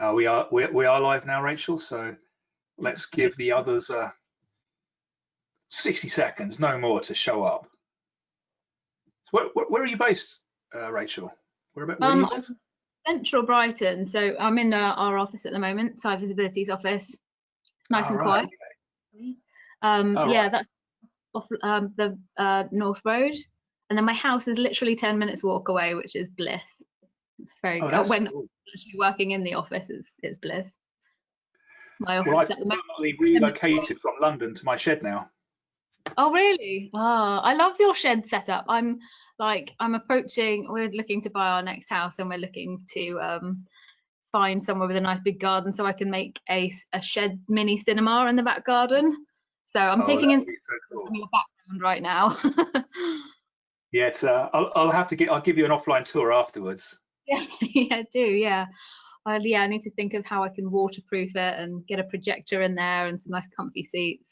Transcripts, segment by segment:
We are live now, Rachel. So let's give the others 60 seconds, no more, to show up. So where are you based, Rachel? Where do you live? Central Brighton. So I'm in our office at the moment, Site Visibility's office. It's nice and quiet. Okay. Yeah, that's off the North Road, and then my house is literally 10 minutes walk away, which is bliss. It's very good. When cool. Actually working in the office, it's bliss. My office I've permanently relocated from London to my shed now. Oh really? Oh, I love your shed setup. We're looking to buy our next house, and we're looking to find somewhere with a nice big garden so I can make a shed mini cinema in the back garden. So I'm taking in the background right now. Yeah, it's I'll give you an offline tour afterwards. Yeah, yeah, do, yeah. I need to think of how I can waterproof it and get a projector in there and some nice comfy seats.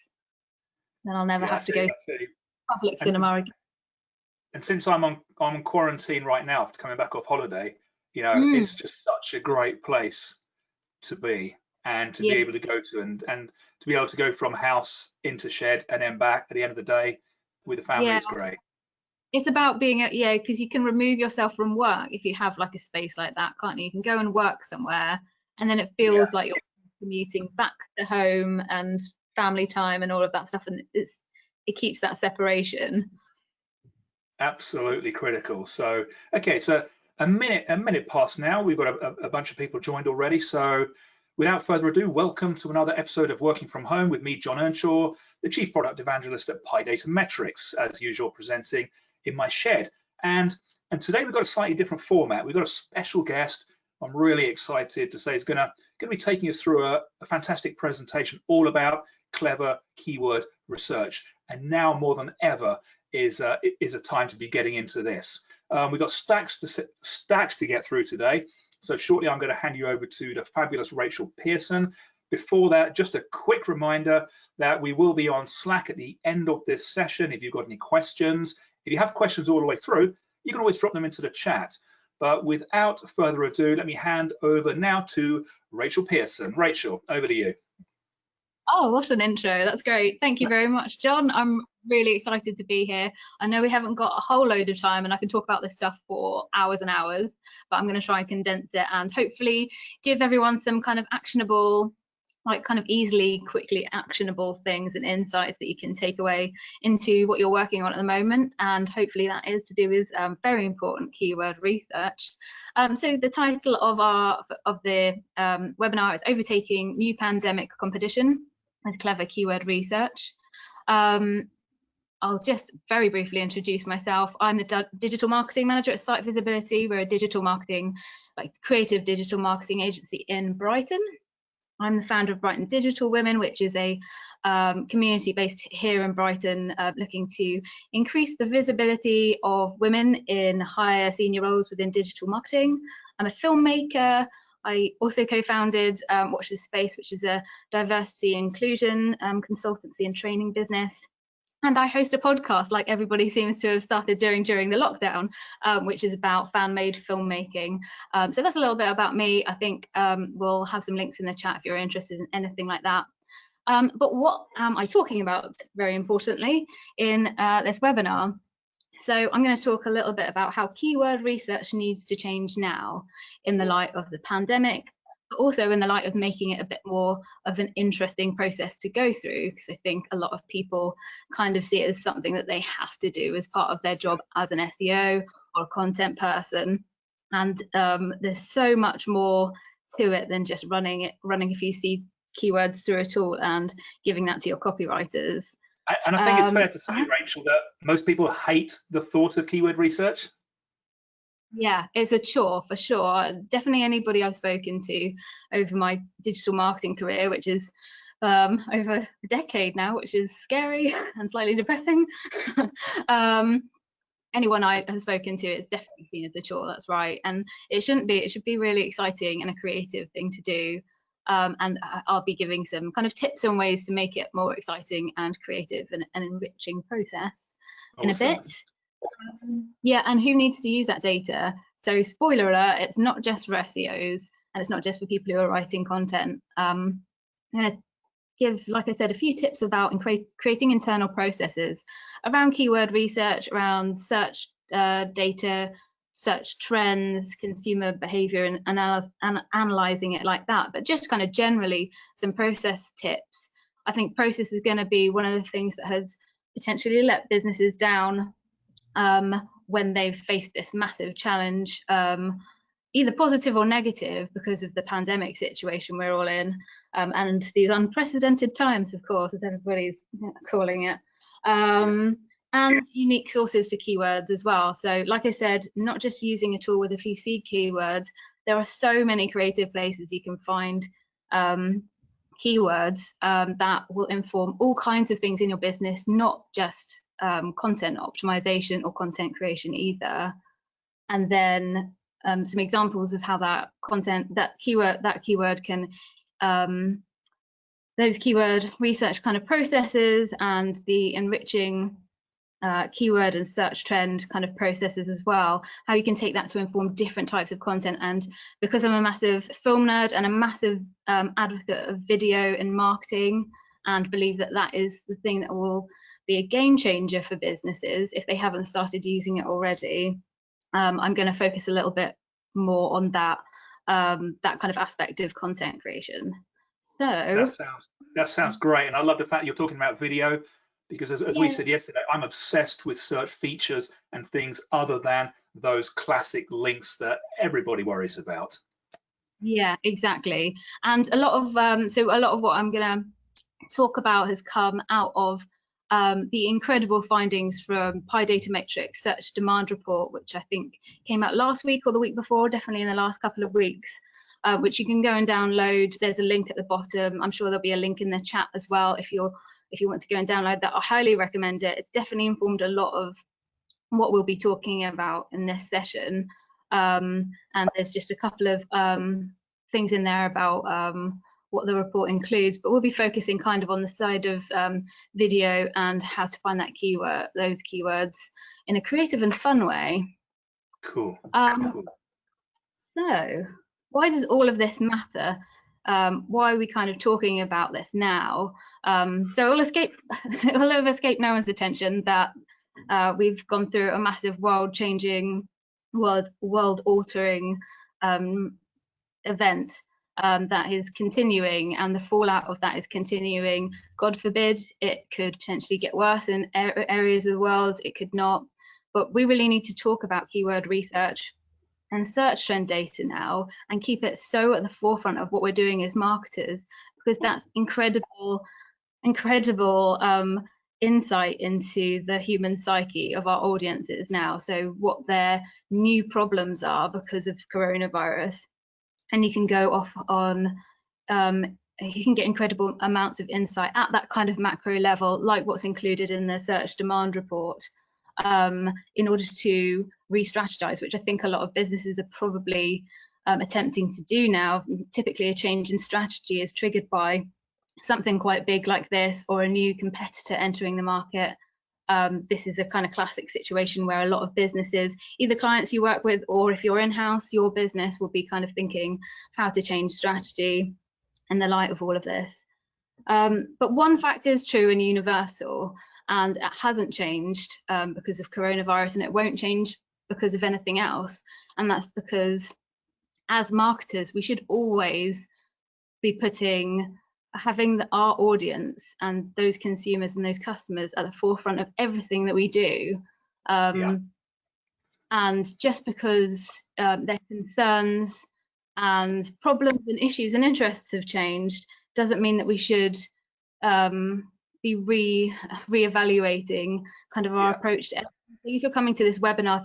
Then I'll never have to go to public cinema again. And since I'm on quarantine right now, coming back off holiday, you know, it's just such a great place to be, and to be able to go to, and to be able to go from house into shed and then back at the end of the day with the family is great. It's about being because you can remove yourself from work if you have like a space like that, can't you? You can go and work somewhere, and then it feels like you're commuting back to home and family time and all of that stuff, and it keeps that separation. Absolutely critical. So okay, so a minute past now. We've got a bunch of people joined already. So without further ado, welcome to another episode of Working from Home with me, Jon Earnshaw, the Chief Product Evangelist at Datametrics, as usual, presenting in my shed. And today we've got a slightly different format. We've got a special guest. I'm really excited to say is going to be taking us through a fantastic presentation all about clever keyword research. And now more than ever is a time to be getting into this. We've got stacks to get through today. So shortly I'm going to hand you over to the fabulous Rachel Pearson. Before that, just a quick reminder that we will be on Slack at the end of this session. If you've got any questions, if you have questions all the way through, you can always drop them into the chat. But without further ado, let me hand over now to Rachel Pearson. Rachel, over to you. Oh, what an intro. That's great. Thank you very much, Jon. I'm really excited to be here. I know we haven't got a whole load of time, and I can talk about this stuff for hours and hours, but I'm going to try and condense it and hopefully give everyone some kind of actionable, like kind of easily, quickly actionable things and insights that you can take away into what you're working on at the moment. And hopefully that is to do with very important keyword research. So the title of the webinar is Overtaking New Pandemic Competition with Clever Keyword Research. I'll just very briefly introduce myself. I'm the digital marketing manager at Site Visibility. We're a digital marketing, like creative digital marketing agency in Brighton. I'm the founder of Brighton Digital Women, which is a community based here in Brighton, looking to increase the visibility of women in higher senior roles within digital marketing. I'm a filmmaker. I also co-founded Watch This Space, which is a diversity inclusion consultancy and training business. And I host a podcast, like everybody seems to have started doing during the lockdown, which is about fan-made filmmaking. So that's a little bit about me. I think we'll have some links in the chat if you're interested in anything like that. But what am I talking about, very importantly, in this webinar? So I'm going to talk a little bit about how keyword research needs to change now in the light of the pandemic, but also in the light of making it a bit more of an interesting process to go through, because I think a lot of people kind of see it as something that they have to do as part of their job as an SEO or a content person. And there's so much more to it than just running a few keywords through a tool and giving that to your copywriters. And I think it's fair to say, Rachel, that most people hate the thought of keyword research. Yeah, it's a chore for sure. Definitely anybody I've spoken to over my digital marketing career, which is over a decade now, which is scary and slightly depressing. Anyone I have spoken to, it's definitely seen as a chore, that's right. And it shouldn't be. It should be really exciting and a creative thing to do. And I'll be giving some kind of tips and ways to make it more exciting and creative and an enriching process in a bit. Yeah, and who needs to use that data? So spoiler alert, it's not just for SEOs. and it's not just for people who are writing content. I'm going to give, like I said, a few tips about creating internal processes around keyword research, around search data, search trends, consumer behavior, and analyzing it like that. But just kind of generally some process tips. I think process is going to be one of the things that has potentially let businesses down when they've faced this massive challenge, either positive or negative, because of the pandemic situation we're all in, and these unprecedented times, of course, as everybody's calling it, and unique sources for keywords as well. So like I said, not just using a tool with a few seed keywords, there are so many creative places you can find keywords that will inform all kinds of things in your business, not just content optimization or content creation either. And then some examples of how that keyword can, those keyword research kind of processes and the enriching keyword and search trend kind of processes as well, how you can take that to inform different types of content. And because I'm a massive film nerd and a massive advocate of video and marketing, and believe that that is the thing that will be a game changer for businesses if they haven't started using it already, I'm going to focus a little bit more on that that kind of aspect of content creation. So that sounds great, and I love the fact you're talking about video, because as we said yesterday, I'm obsessed with search features and things other than those classic links that everybody worries about. Yeah, exactly. And a lot of so a lot of what I'm going to talk about has come out of the incredible findings from Datametrics search demand report, which I think came out last week or the week before, definitely in the last couple of weeks, which you can go and download. There's a link at the bottom. I'm sure there'll be a link in the chat as well if you want to go and download that. I highly recommend it. It's definitely informed a lot of what we'll be talking about in this session. And there's just a couple of things in there about what the report includes, but we'll be focusing kind of on the side of video and how to find that keyword, those keywords in a creative and fun way. Cool. So why does all of this matter? Why are we kind of talking about this now? So it'll have escaped no one's attention that we've gone through a massive world-changing, world-altering event that is continuing, and the fallout of that is continuing. God forbid it could potentially get worse in areas of the world, it could not, but we really need to talk about keyword research and search trend data now, and keep it so at the forefront of what we're doing as marketers, because that's incredible insight into the human psyche of our audiences now. So what their new problems are because of coronavirus, and you can go off on you can get incredible amounts of insight at that kind of macro level, like what's included in the search demand report, in order to re-strategize, which I think a lot of businesses are probably attempting to do now. Typically a change in strategy is triggered by something quite big like this, or a new competitor entering the market. This is a kind of classic situation where a lot of businesses, either clients you work with, or if you're in-house, your business will be kind of thinking how to change strategy in the light of all of this. But one fact is true and universal, and it hasn't changed because of coronavirus, and it won't change because of anything else. And that's because as marketers, we should always be having our audience and those consumers and those customers at the forefront of everything that we do. And just because their concerns and problems and issues and interests have changed doesn't mean that we should be re-evaluating kind of our approach to everything. If you're coming to this webinar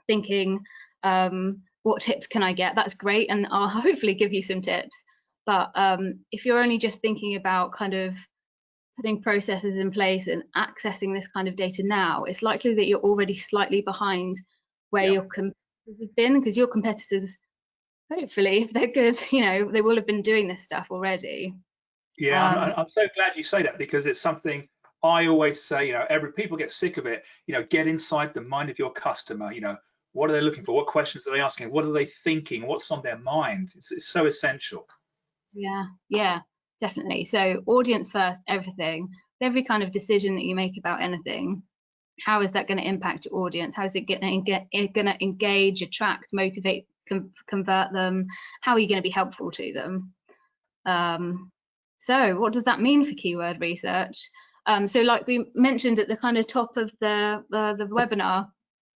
thinking what tips can I get, that's great, and I'll hopefully give you some tips. But if you're only just thinking about kind of putting processes in place and accessing this kind of data now, it's likely that you're already slightly behind where your competitors have been, because your competitors, hopefully, if they're good, they will have been doing this stuff already. Yeah, I'm so glad you say that, because it's something I always say, people get sick of it, get inside the mind of your customer, What are they looking for? What questions are they asking? What are they thinking? What's on their mind? It's so essential. Yeah, definitely. So audience first, everything. Every kind of decision that you make about anything, how is that going to impact your audience? How is it going to engage, attract, motivate, convert them? How are you going to be helpful to them? So what does that mean for keyword research? So like we mentioned at the kind of top of the webinar,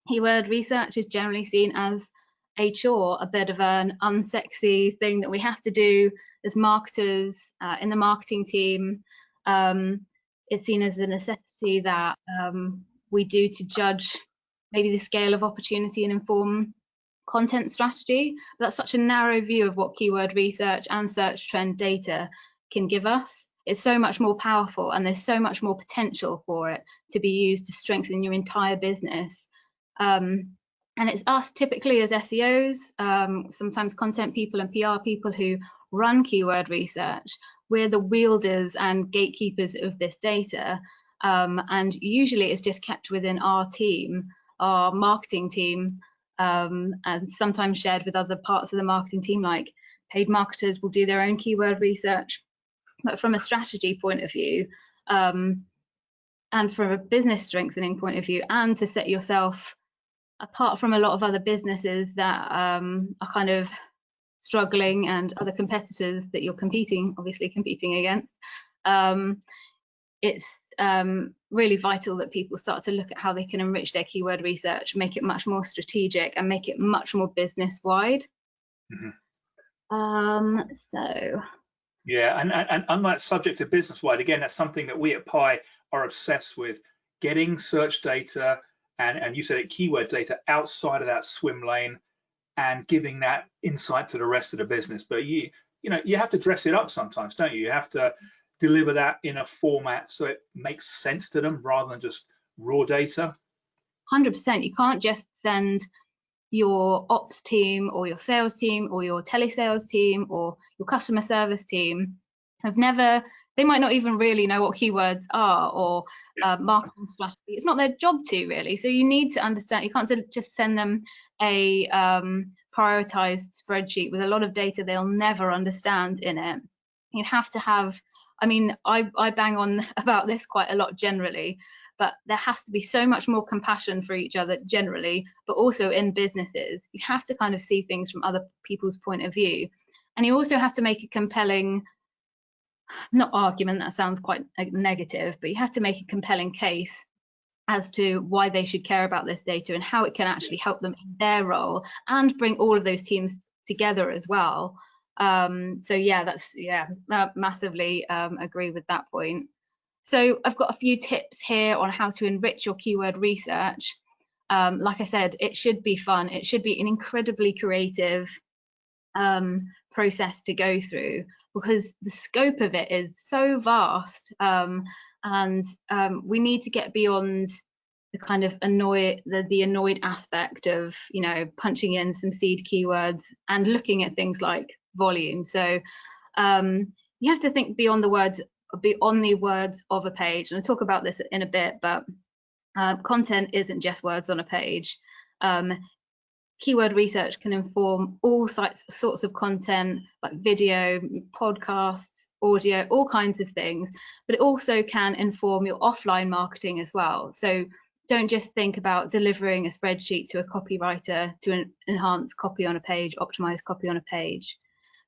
keyword research is generally seen as a chore, a bit of an unsexy thing that we have to do as marketers in the marketing team. It's seen as a necessity that we do to judge maybe the scale of opportunity and inform content strategy. But that's such a narrow view of what keyword research and search trend data can give us. It's so much more powerful, and there's so much more potential for it to be used to strengthen your entire business. And it's us typically as SEOs, sometimes content people and PR people who run keyword research. We're the wielders and gatekeepers of this data. And usually it's just kept within our team, our marketing team, and sometimes shared with other parts of the marketing team, like paid marketers will do their own keyword research. But from a strategy point of view, and from a business strengthening point of view, and to set yourself apart from a lot of other businesses that are kind of struggling and other competitors that you're obviously competing against, it's really vital that people start to look at how they can enrich their keyword research, make it much more strategic, and make it much more business wide. So yeah, and on that subject of business wide, again, that's something that we at Pi are obsessed with, getting search data and you said it, keyword data outside of that swim lane and giving that insight to the rest of the business. But you know, you have to dress it up sometimes, don't you? You have to deliver that in a format so it makes sense to them rather than just raw data. 100%. You can't just send your ops team or your sales team or your telesales team or your customer service team they might not even really know what keywords are or marketing strategy. It's not their job to really. So you need to understand, you can't just send them a prioritized spreadsheet with a lot of data they'll never understand in it. You have to have, I mean, I bang on about this quite a lot generally, but there has to be so much more compassion for each other generally, but also in businesses. You have to kind of see things from other people's point of view. And you also have to make a compelling, not argument, that sounds quite negative, but you have to make a compelling case as to why they should care about this data and how it can actually help them in their role and bring all of those teams together as well. So yeah, massively agree with that point. So I've got a few tips here on how to enrich your keyword research. Like I said, it should be fun. It should be an incredibly creative process to go through, because the scope of it is so vast, and we need to get beyond the kind of the annoyed aspect of, you know, punching in some seed keywords and looking at things like volume. So you have to think beyond the words of a page, and I'll talk about this in a bit, but content isn't just words on a page. Keyword research can inform all sorts of content, like video, podcasts, audio, all kinds of things, but it also can inform your offline marketing as well. So don't just think about delivering a spreadsheet to a copywriter to enhance copy on a page, optimize copy on a page.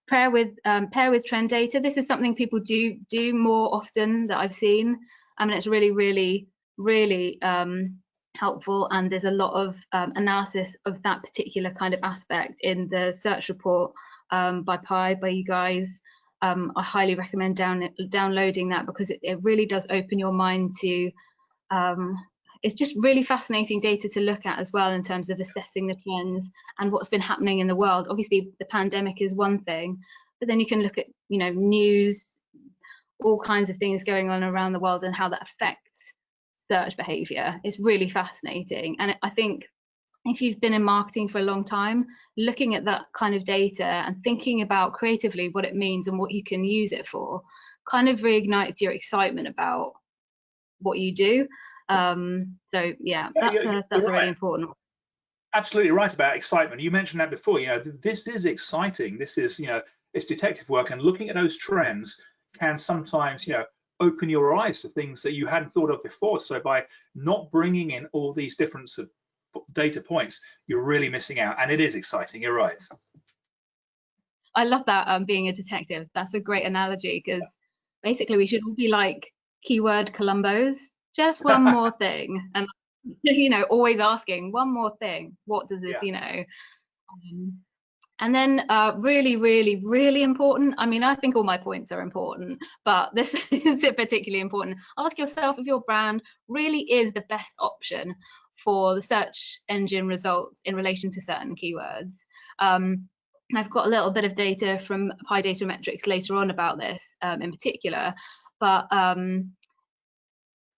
Pair with trend data. This is something people do more often that I've seen. I mean, it's really helpful, and there's a lot of analysis of that particular kind of aspect in the search report by you guys. I highly recommend downloading that, because it really does open your mind to it's just really fascinating data to look at as well, in terms of assessing the trends and what's been happening in the world. Obviously the pandemic is one thing, but then you can look at, you know, news, all kinds of things going on around the world and how that affects search behavior. It's really fascinating. And I think if you've been in marketing for a long time, looking at that kind of data and thinking about creatively what it means and what you can use it for kind of reignites your excitement about what you do. So yeah, that's right. really important. absolutely right about excitement. You mentioned that before. This is exciting. This is, it's detective work, and looking at those trends can sometimes, open your eyes to things that you hadn't thought of before. So by not bringing in all these different data points, you're really missing out, and it is exciting. You're right. I love that, being a detective. That's a great analogy, because basically we should all be like keyword Columbos, just one more thing, and always asking one more thing. What does this, and then really, really, really important. I mean, I think all my points are important, but this is particularly important. Ask yourself if your brand really is the best option for the search engine results in relation to certain keywords. I've got a little bit of data from Datametrics later on about this in particular, but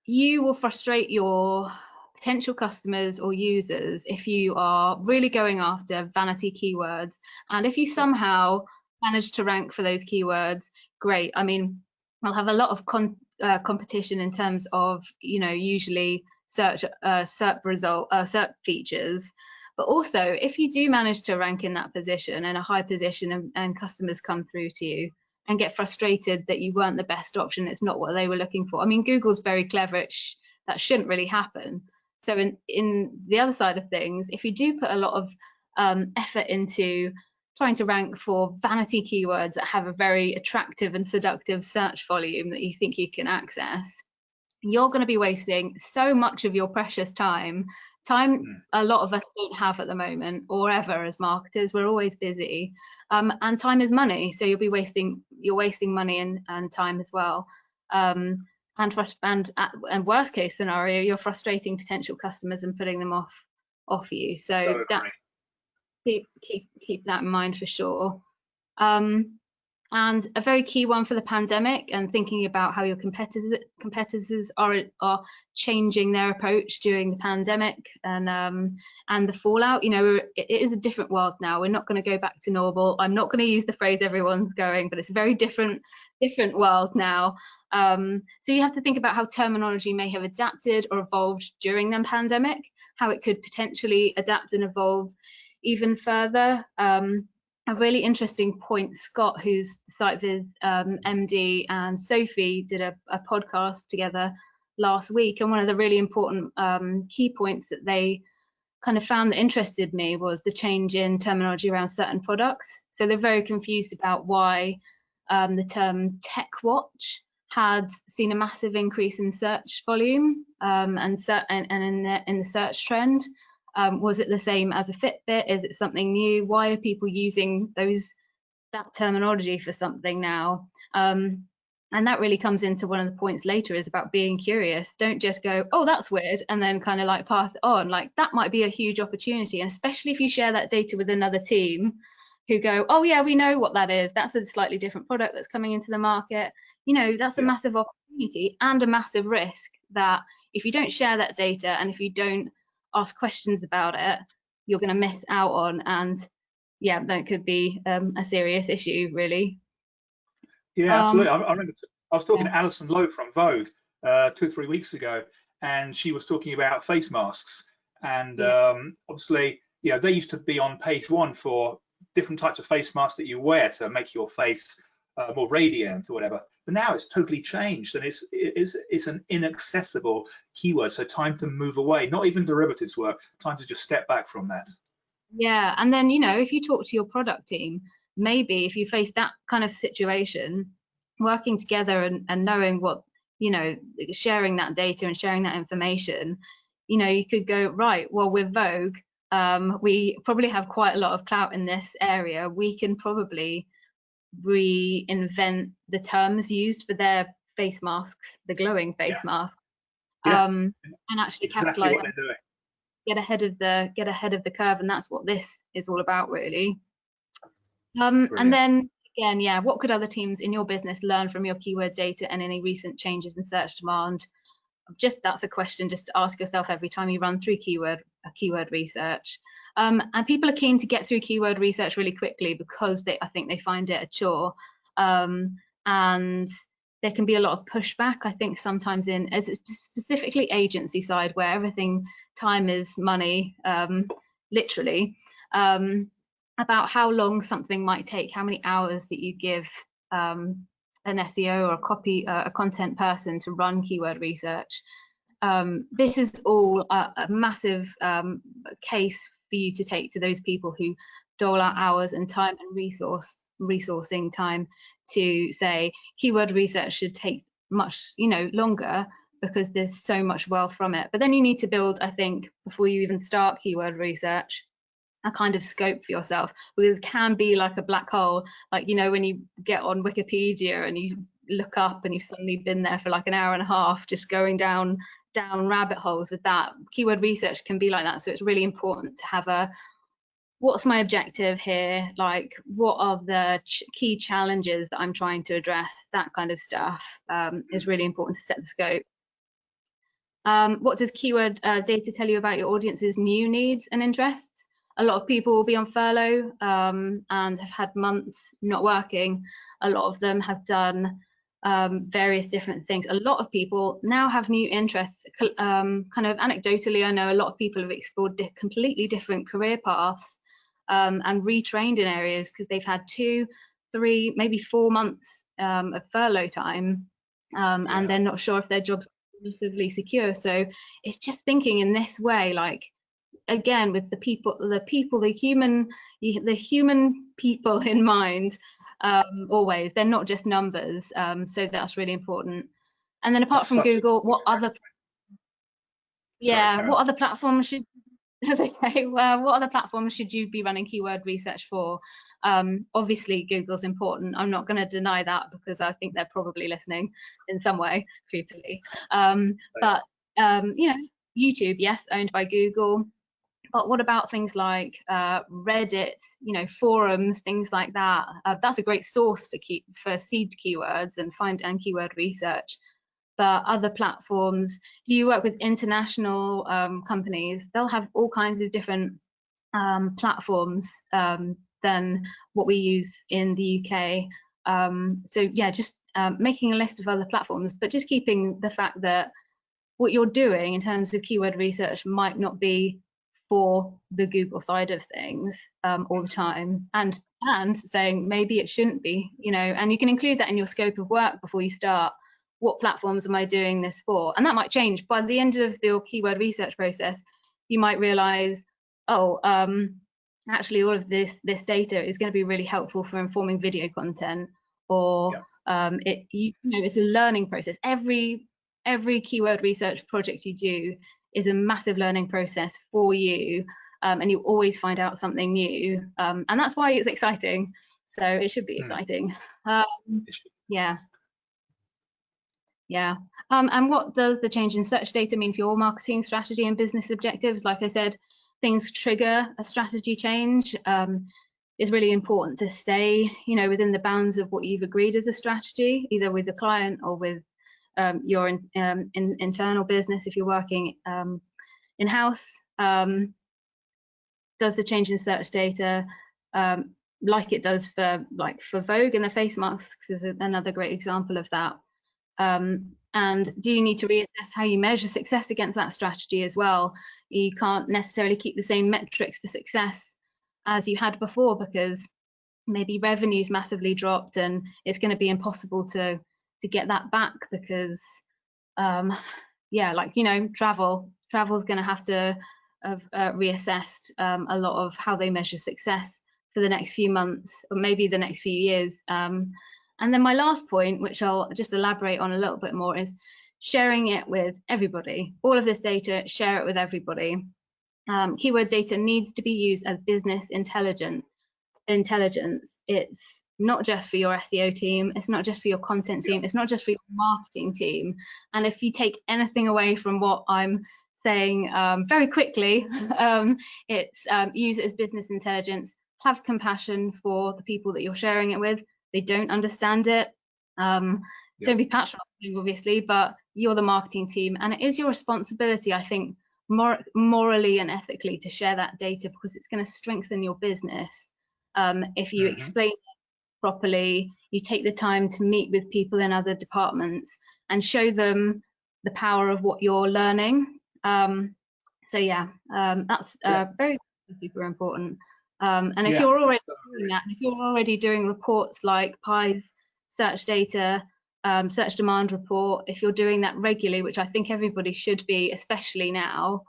you will frustrate your potential customers or users if you are really going after vanity keywords. And if you somehow manage to rank for those keywords, great. I mean, I'll have a lot of competition in terms of, usually search SERP features. But also, if you do manage to rank in that position, in a high position, and customers come through to you and get frustrated that you weren't the best option, it's not what they were looking for. I mean, Google's very clever. That shouldn't really happen. So in the other side of things, if you do put a lot of effort into trying to rank for vanity keywords that have a very attractive and seductive search volume that you think you can access, you're going to be wasting so much of your precious time a lot of us don't have at the moment, or ever, as marketers. We're always busy, and time is money, so you're wasting money and time as well. And worst case scenario, you're frustrating potential customers and putting them off you. So that's, keep that in mind for sure. And a very key one for the pandemic, and thinking about how your competitors are changing their approach during the pandemic and the fallout. It is a different world now. We're not going to go back to normal. I'm not going to use the phrase everyone's going, but it's a very different world now. So you have to think about how terminology may have adapted or evolved during the pandemic, how it could potentially adapt and evolve even further. A really interesting point, Scott, who's the SiteViz MD, and Sophie did a podcast together last week, and one of the really important key points that they kind of found that interested me was the change in terminology around certain products. So they're very confused about why the term tech watch had seen a massive increase in search volume and in the search trend. Was it the same as a Fitbit? Is it something new? Why are people using that terminology for something now? And that really comes into one of the points later, is about being curious. Don't just go, oh, that's weird, and then kind of like pass it on. Like, that might be a huge opportunity, and especially if you share that data with another team who go, oh yeah, we know what that is. That's a slightly different product that's coming into the market. That's a massive opportunity and a massive risk, that if you don't share that data and if you don't ask questions about it, you're going to miss out on, and that could be a serious issue, really. Yeah, absolutely. I remember I was talking to Alison Lowe from Vogue 2 or 3 weeks ago, and she was talking about face masks, and obviously, they used to be on page 1 for different types of face masks that you wear to make your face more radiant or whatever. But now it's totally changed, and it's an inaccessible keyword. So time to move away. Not even derivatives work. Time to just step back from that. Yeah, and then if you talk to your product team, maybe if you face that kind of situation, working together and knowing what sharing that data and sharing that information, you could go, right, well, with Vogue, we probably have quite a lot of clout in this area. We can probably reinvent the terms used for their face masks, the glowing face mask, and actually capitalize, get ahead of the curve. And that's what this is all about, really. And then again, what could other teams in your business learn from your keyword data and any recent changes in search demand? That's a question just to ask yourself every time you run through keyword research. And people are keen to get through keyword research really quickly, because I think they find it a chore, and there can be a lot of pushback, I think, sometimes specifically agency side, where time is money. literally, about how long something might take, how many hours that you give an SEO or a content person to run keyword research. This is all a massive case for you to take to those people who dole out hours and time and resourcing time to say keyword research should take much longer, because there's so much wealth from it. But then you need to build, I think, before you even start keyword research, a kind of scope for yourself, because it can be like a black hole, like when you get on Wikipedia and you look up and you've suddenly been there for like an hour and a half just going down rabbit holes with that. Keyword research can be like that, so it's really important to have what's my objective here, like what are the key challenges that I'm trying to address. That kind of stuff is really important to set the scope. What does keyword data tell you about your audience's new needs and interests? A lot of people will be on furlough and have had months not working. A lot of them have done various different things. A lot of people now have new interests. Kind of anecdotally, I know a lot of people have explored completely different career paths and retrained in areas because they've had 2, 3, maybe 4 months of furlough time, and they're not sure if their job's massively secure. So it's just thinking in this way, like, again, with the human people in mind, always. They're not just numbers, so that's really important. And then apart from Google, what other platforms should what other platforms should you be running keyword research for? Obviously Google's important. I'm not going to deny that, because I think they're probably listening in some way, creepily. But YouTube, yes, owned by Google. But what about things like Reddit, forums, things like that? That's a great source for seed keywords and keyword research. But other platforms, do you work with international companies? They'll have all kinds of different platforms than what we use in the UK. So yeah, just making a list of other platforms, but just keeping the fact that what you're doing in terms of keyword research might not be for the Google side of things all the time, and saying maybe it shouldn't be, and you can include that in your scope of work before you start. What platforms am I doing this for? And that might change. By the end of your keyword research process, you might realize, actually all of this data is going to be really helpful for informing video content, or it's a learning process. Every keyword research project you do is a massive learning process for you, and you always find out something new, and that's why it's exciting. So it should be exciting. And what does the change in search data mean for your marketing strategy and business objectives? Like I said, things trigger a strategy change. It's really important to stay within the bounds of what you've agreed as a strategy, either with the client or with your internal business if you're working in-house. Does the change in search data, like it does for Vogue and the face masks, is another great example of that. And do you need to reassess how you measure success against that strategy as well? You can't necessarily keep the same metrics for success as you had before, because maybe revenue's massively dropped and it's going to be impossible to get that back, because travel's going to have to have reassessed a lot of how they measure success for the next few months, or maybe the next few years. And then my last point, which I'll just elaborate on a little bit more, is sharing it with everybody. All of this data, share it with everybody. Keyword data needs to be used as business intelligence. It's not just for your SEO team, it's not just for your content team, it's not just for your marketing team. And if you take anything away from what I'm saying very quickly, it's use it as business intelligence. Have compassion for the people that you're sharing it with. They don't understand it. Don't be patronizing, obviously, but you're the marketing team, and it is your responsibility, I think, morally and ethically, to share that data, because it's going to strengthen your business. If you explain it properly, you take the time to meet with people in other departments and show them the power of what you're learning. That's very super important. And if Yeah. you're already doing that, if you're already doing reports like PI's search data, search demand report, if you're doing that regularly, which I think everybody should be, especially now,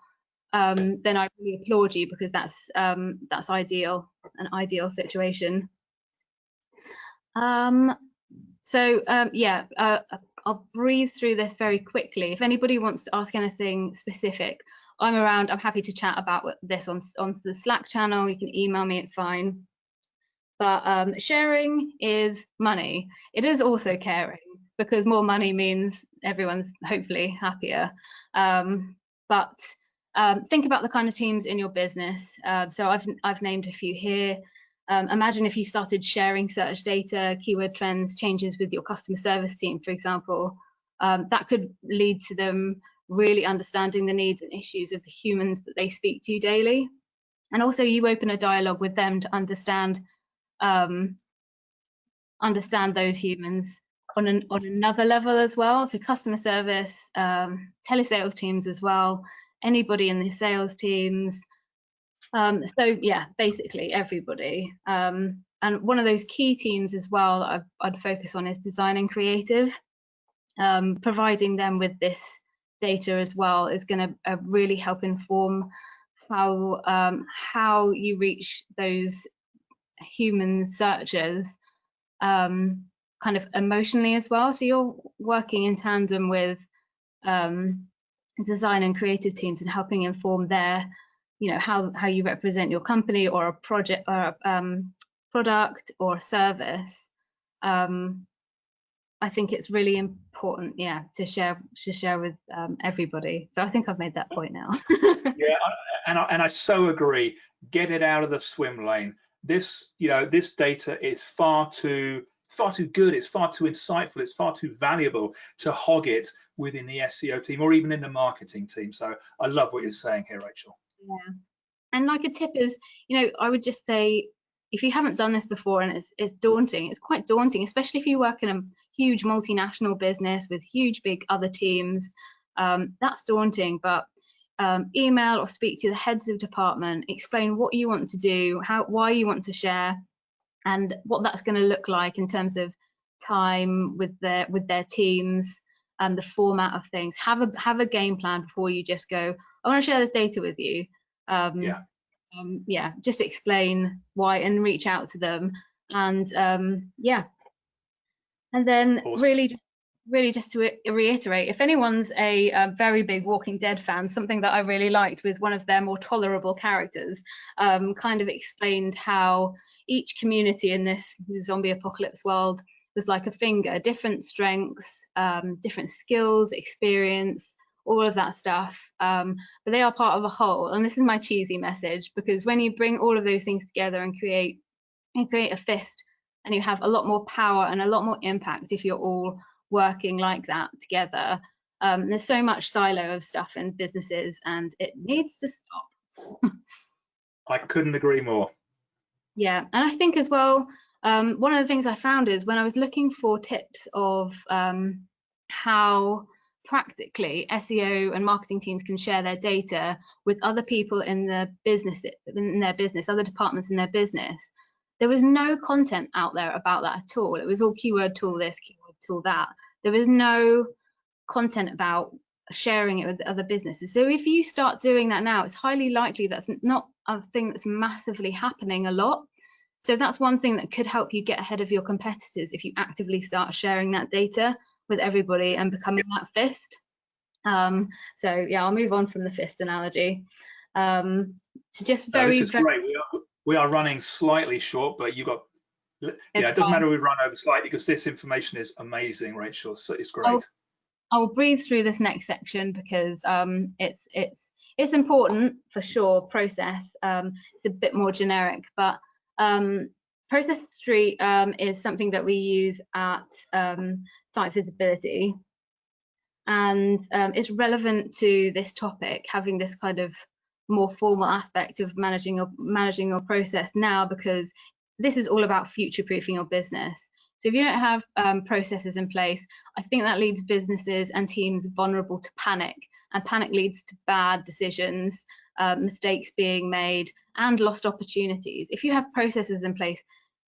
then I really applaud you, because that's ideal, an ideal situation. I'll breeze through this very quickly. If anybody wants to ask anything specific, I'm around. I'm happy to chat about this onto the Slack channel. You can email me, it's fine. But sharing is money. It is also caring, because more money means everyone's hopefully happier. But think about the kind of teams in your business. So I've named a few here. Imagine if you started sharing search data, keyword trends, changes with your customer service team, for example. That could lead to them really understanding the needs and issues of the humans that they speak to daily. And also you open a dialogue with them to understand those humans on another level as well. So customer service, telesales teams as well, anybody in the sales teams. So yeah, basically everybody. And one of those key teams as well that I'd focus on is design and creative. Providing them with this data as well is going to really help inform how you reach those human searchers kind of emotionally as well. So you're working in tandem with design and creative teams and helping inform their, how you represent your company or a project or a product or a service. I think it's really important, to share with everybody. So I think I've made that point now. Yeah, and I so agree. Get it out of the swim lane. This data is far too good. It's far too insightful. It's far too valuable to hog it within the SEO team or even in the marketing team. So I love what you're saying here, Rachel. Yeah, and like a tip is, I would just say, if you haven't done this before and it's daunting, it's quite daunting, especially if you work in a huge multinational business with huge big other teams. That's daunting, but email or speak to the heads of department, explain what you want to do, why you want to share, and what that's going to look like in terms of time with their teams and the format of things. Have a game plan before you just go, I want to share this data with you. Just explain why and reach out to them, and and then awesome. really just to reiterate, if anyone's a very big Walking Dead fan, something that I really liked with one of their more tolerable characters, kind of explained how each community in this zombie apocalypse world was like a finger, different strengths, different skills, experience, all of that stuff, but they are part of a whole. And this is my cheesy message, because when you bring all of those things together and create a fist, and you have a lot more power and a lot more impact if you're all working like that together. There's so much silo of stuff in businesses, and it needs to stop. I couldn't agree more. Yeah, and I think as well, one of the things I found is when I was looking for tips of how practically SEO and marketing teams can share their data with other people in their business, other departments in their business, there was no content out there about that at all. It was all keyword tool this, keyword tool that. There was no content about sharing it with other businesses. So if you start doing that now, it's highly likely that's not a thing that's massively happening a lot. So that's one thing that could help you get ahead of your competitors if you actively start sharing that data with everybody and becoming that fist. So yeah, I'll move on from the fist analogy to just very. This is great. We are running slightly short, but you got. Yeah, it doesn't matter we run over slightly because this information is amazing, Rachel. So it's great. I'll breeze through this next section because it's important for sure. Process, it's a bit more generic, but process history is something that we use at site visibility, and it's relevant to this topic, having this kind of more formal aspect of managing your process now, because this is all about future-proofing your business. So if you don't have processes in place, I think that leaves businesses and teams vulnerable to panic, and panic leads to bad decisions, mistakes being made, and lost opportunities. If you have processes in place,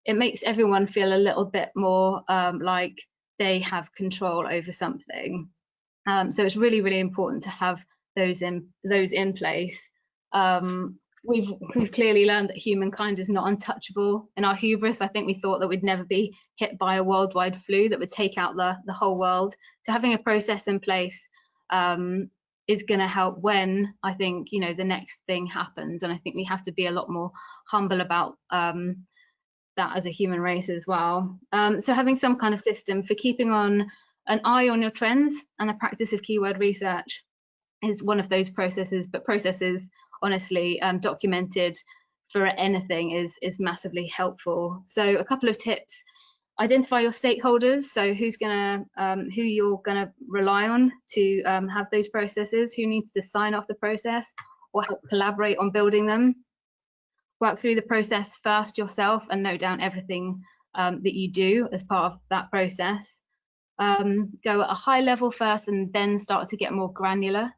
it makes everyone feel a little bit more like they have control over something. So it's really, really important to have those in place. We've clearly learned that humankind is not untouchable. In our hubris, I think we thought that we'd never be hit by a worldwide flu that would take out the whole world. So having a process in place is going to help when, I think, you know, the next thing happens. And I think we have to be a lot more humble about that as a human race as well. So having some kind of system for keeping an eye on your trends, and the practice of keyword research is one of those processes. But processes, honestly, documented for anything is massively helpful. So a couple of tips: identify your stakeholders, so who you're gonna rely on to have those processes, who needs to sign off the process or help collaborate on building them. Work through the process first yourself and note down everything that you do as part of that process. Go at a high level first and then start to get more granular,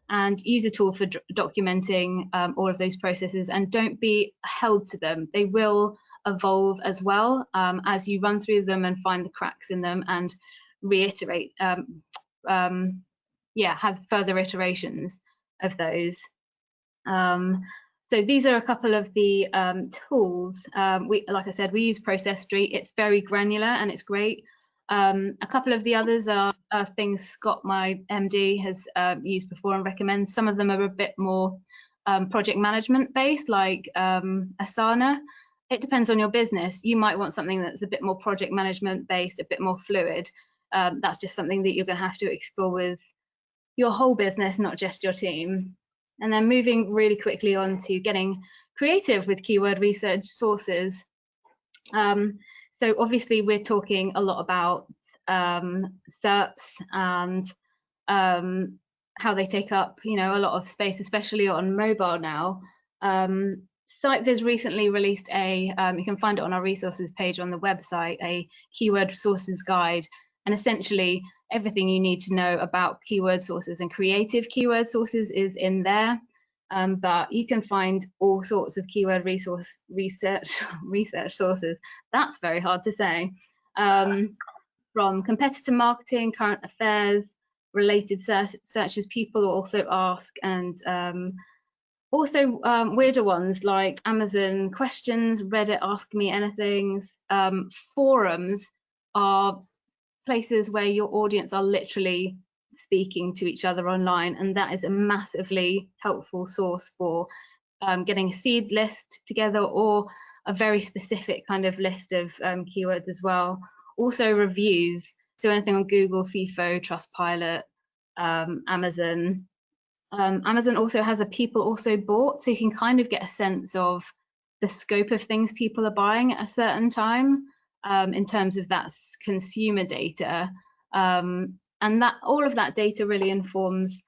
and use a tool for documenting all of those processes, and don't be held to them. They will evolve as well as you run through them and find the cracks in them and reiterate, have further iterations of those. So these are a couple of the tools. Like I said, we use Process Street. It's very granular and it's great. A couple of the others are things Scott, my MD, has used before and recommends. Some of them are a bit more project management based, like Asana. It depends on your business. You might want something that's a bit more project management based, a bit more fluid. That's just something that you're going to have to explore with your whole business, not just your team. And then moving really quickly on to getting creative with keyword research sources. So obviously we're talking a lot about SERPs and how they take up, you know, a lot of space, especially on mobile now. SiteViz recently released you can find it on our resources page on the website, a keyword sources guide, and essentially everything you need to know about keyword sources and creative keyword sources is in there. But you can find all sorts of keyword research sources. That's very hard to say. From competitor marketing, current affairs, related searches people also ask, and also weirder ones like Amazon questions, Reddit ask me anythings. Forums are places where your audience are literally speaking to each other online, and that is a massively helpful source for getting a seed list together or a very specific kind of list of keywords as well. Also reviews, so anything on Google, FIFO, Trustpilot, Amazon. Amazon also has a people also bought, so you can kind of get a sense of the scope of things people are buying at a certain time in terms of that consumer data. And that all of that data really informs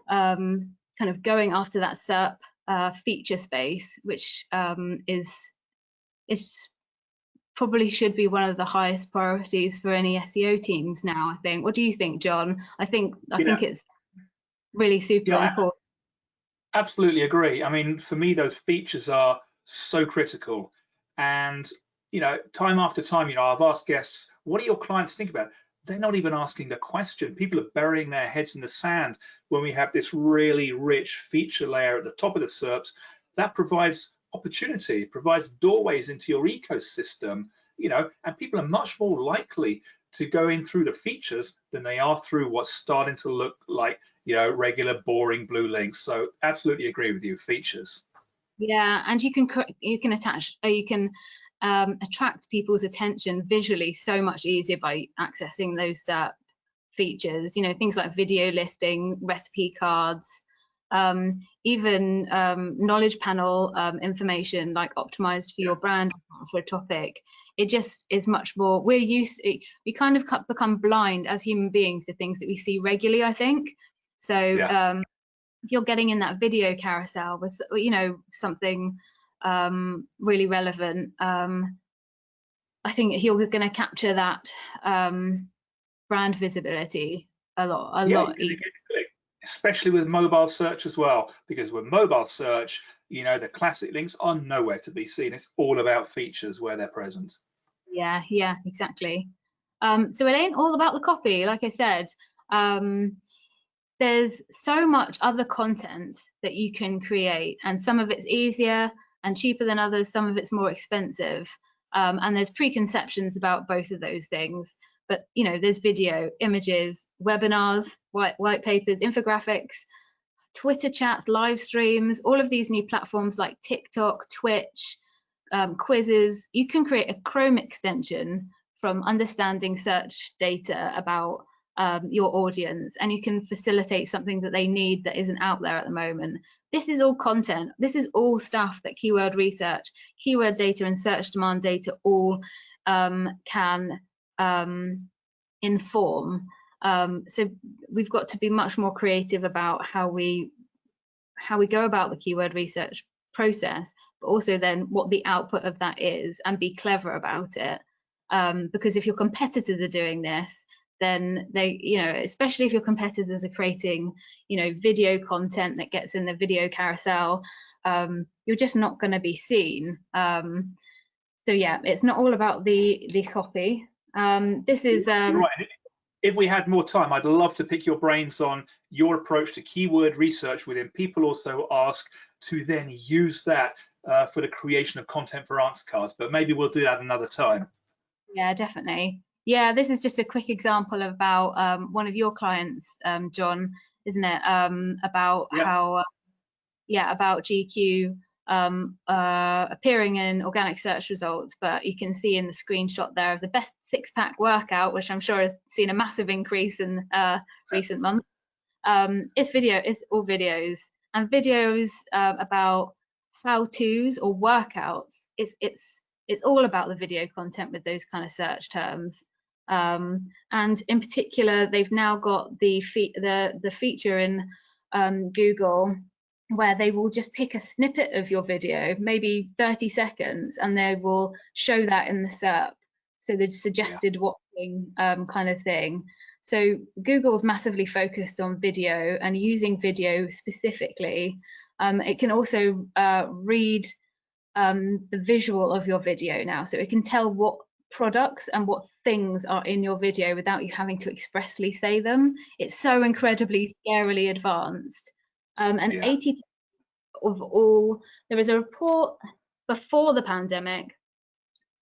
kind of going after that SERP feature space, which is probably should be one of the highest priorities for any SEO teams now, I think. What do you think, John? I think it's really super important. Absolutely agree. I mean, for me, those features are so critical. And, you know, time after time, you know, I've asked guests, what do your clients think about? They're not even asking the question. People are burying their heads in the sand when we have this really rich feature layer at the top of the SERPs. That provides opportunity, provides doorways into your ecosystem, you know, and people are much more likely to go in through the features than they are through what's starting to look like, you know, regular boring blue links. So absolutely agree with you, features. Yeah, and you can attract people's attention visually so much easier by accessing those features, you know, things like video listing, recipe cards, even knowledge panel information like optimized for your brand for a topic. It just is much more, we kind of become blind as human beings to things that we see regularly, I think. So yeah. If you're getting in that video carousel with, you know, something really relevant, I think you're going to capture that brand visibility a lot easier. especially with mobile search as well, because with mobile search, you know, the classic links are nowhere to be seen. It's all about features where they're present. Yeah, exactly. So it ain't all about the copy, like I said. There's so much other content that you can create, and some of it's easier and cheaper than others, some of it's more expensive. And there's preconceptions about both of those things. But you know, there's video, images, webinars, white papers, infographics, Twitter chats, live streams, all of these new platforms like TikTok, Twitch, quizzes. You can create a Chrome extension from understanding search data about your audience, and you can facilitate something that they need that isn't out there at the moment. This is all content. This is all stuff that keyword research, keyword data, and search demand data all can inform. So we've got to be much more creative about how we go about the keyword research process, but also then what the output of that is, and be clever about it. Because if your competitors are doing this, then they, you know, especially if your competitors are creating, you know, video content that gets in the video carousel, you're just not going to be seen. So yeah, it's not all about the copy. This is Right. If we had more time, I'd love to pick your brains on your approach to keyword research within. People also ask to then use that for the creation of content for answer cards, but maybe we'll do that another time. Yeah, definitely. Yeah, this is just a quick example about one of your clients, John, isn't it? About how, about GQ appearing in organic search results, but you can see in the screenshot there of the best six-pack workout, which I'm sure has seen a massive increase in recent months. It's all videos, and videos about how-tos or workouts. It's all about the video content with those kind of search terms. And in particular, they've now got the feature in Google where they will just pick a snippet of your video, maybe 30 seconds, and they will show that in the SERP. So the suggested watching kind of thing. So Google's massively focused on video and using video specifically. It can also read the visual of your video now. So it can tell what products and what things are in your video without you having to expressly say them. It's so incredibly scarily advanced. And 80% of all, there was a report before the pandemic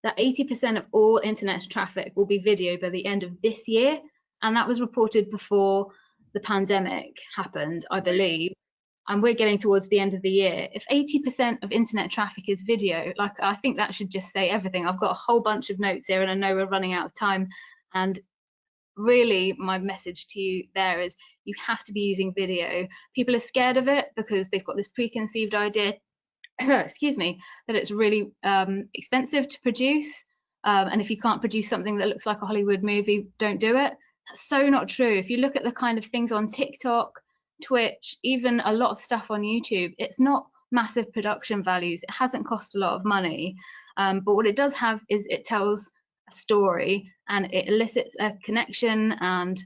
that 80% of all internet traffic will be video by the end of this year. And that was reported before the pandemic happened, I believe. And we're getting towards the end of the year. If 80% of internet traffic is video, like, I think that should just say everything. I've got a whole bunch of notes here and I know we're running out of time. And really my message to you there is you have to be using video. People are scared of it because they've got this preconceived idea, excuse me, that it's really expensive to produce. And if you can't produce something that looks like a Hollywood movie, don't do it. That's so not true. If you look at the kind of things on TikTok, Twitch, even a lot of stuff on YouTube, it's not massive production values. It hasn't cost a lot of money. But what it does have is it tells a story and it elicits a connection and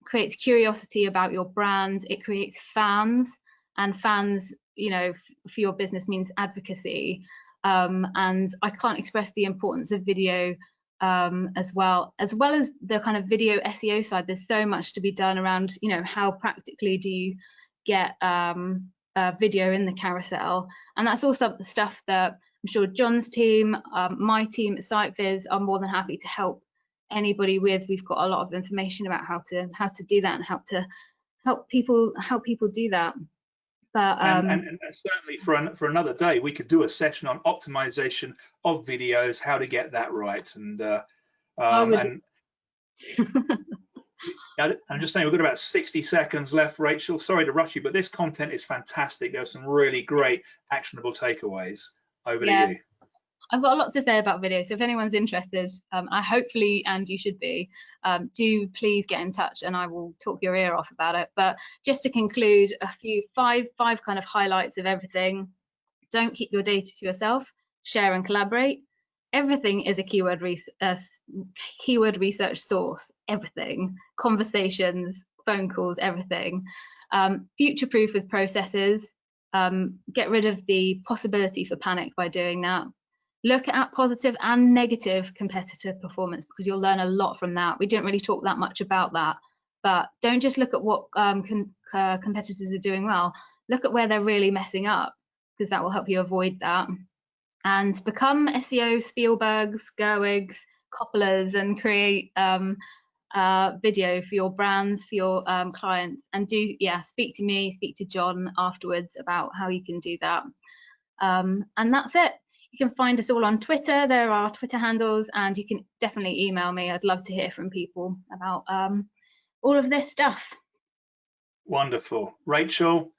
creates curiosity about your brand. It creates fans, and fans, you know, for your business means advocacy. And I can't express the importance of video as well as the kind of video SEO side. There's so much to be done around, you know, how practically do you get video in the carousel, and that's all the stuff that I'm sure John's team, my team at SiteViz are more than happy to help anybody with. We've got a lot of information about how to do that and how to help people do that. But and certainly for another day, we could do a session on optimization of videos, how to get that right. And I'm just saying, we've got about 60 seconds left, Rachel. Sorry to rush you, but this content is fantastic. There are some really great actionable takeaways. Over to you. I've got a lot to say about video, so if anyone's interested, I hopefully, and you should be, do please get in touch and I will talk your ear off about it. But just to conclude, five kind of highlights of everything. Don't keep your data to yourself, share and collaborate. Everything is a keyword research source, everything. Conversations, phone calls, everything. Future-proof with processes. Get rid of the possibility for panic by doing that. Look at positive and negative competitor performance, because you'll learn a lot from that. We didn't really talk that much about that, but don't just look at what competitors are doing well. Look at where they're really messing up, because that will help you avoid that. And become SEO Spielbergs, Gerwigs, Coppolas, and create video for your brands, for your clients. And speak to me, speak to Jon afterwards about how you can do that. And that's it. You can find us all on Twitter. There are Twitter handles, and you can definitely email me. I'd love to hear from people about all of this stuff. Wonderful. Rachel,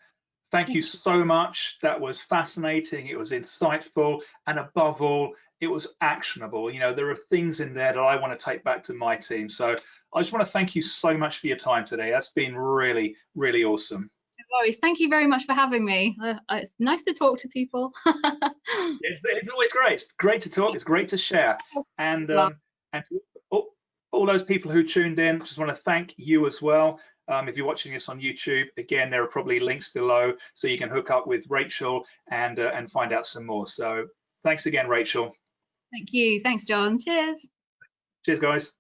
thank you so much. That was fascinating. It was insightful, and above all, it was actionable. You know, there are things in there that I want to take back to my team. So I just want to thank you so much for your time today. That's been really, really awesome. No worries. Thank you very much for having me. It's nice to talk to people. It's always great. It's great to talk. It's great to share. And all those people who tuned in, just want to thank you as well. If you're watching this on YouTube, again, there are probably links below so you can hook up with Rachel and find out some more. So thanks again, Rachel. Thank you. Thanks, Jon. Cheers. Cheers, guys.